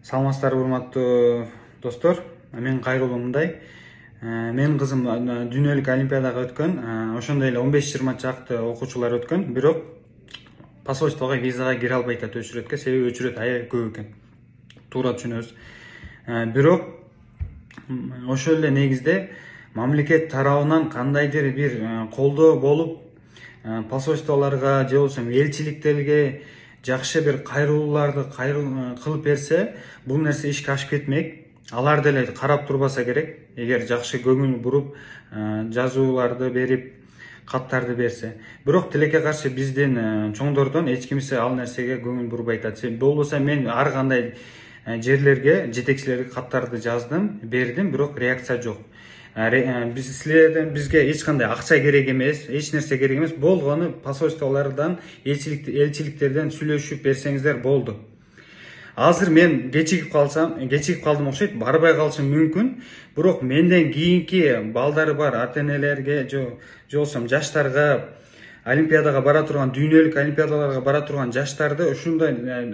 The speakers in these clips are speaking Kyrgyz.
Саламатсыздар, урматтуу достор. Мен кайрылуу мындай. Менин кызым дүйнөлүк олимпиадага өткөн. Ошондой эле 15-20 чакты окуучулар өткөн. Бирок посольствого визага кире албайт атат өчүрөткө, себеби өчүрөт аябай көп экен. Туура түшүнөбүз. Бирок ошол эле негизде мамлекет тарабынан кандайдыр бир колдоо болуп, посольстволорго же болбосо элчиликтерге жакшы бир кайрылууларды кылып берсе, бул нерсе ишке ашып кетмек. Алар деле карап турбаса керек. Эгер жакшы көңүл буруп, жазууларды берип, каттарды берсе. Бирок тилекке каршы биздин чоңдордон эч кимсе ал нерсеге көңүл бурбай атат. Болбосо мен ар кандай жерлерге, жетекчилерге каттарды жаздым, бердим, бирок реакция жок. Силерден бизге эч кандай акча керек эмес, эч нерсе керек эмес. Болгону посольстволордон, элчиликтерден сүйлөшүп берсеңиздер болду. Азыр мен кечигип калдым окшойт, барбай калышым мүмкүн. Бирок менден кийинки балдары бар ата-энелерге же болбосо жаштарга, олимпиадага бара турган, дүйнөлүк олимпиадаларга бара турган жаштарды ушундай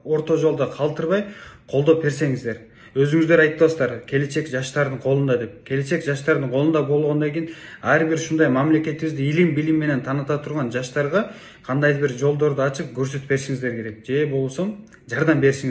орто жолдо калтырбай колдоп берсеңиздер. Өзүңүздөр айттыңыздар, келечек жаштардын колунда деп. Келечек жаштардын колунда болгондон кийин ар бир ушундай мамлекетибизди билим менен таныта турган жаштарга кандайдыр бир жолдорду ачып көрсөтүп беришиңиздер керек. Же болбосо жардам беришиңиз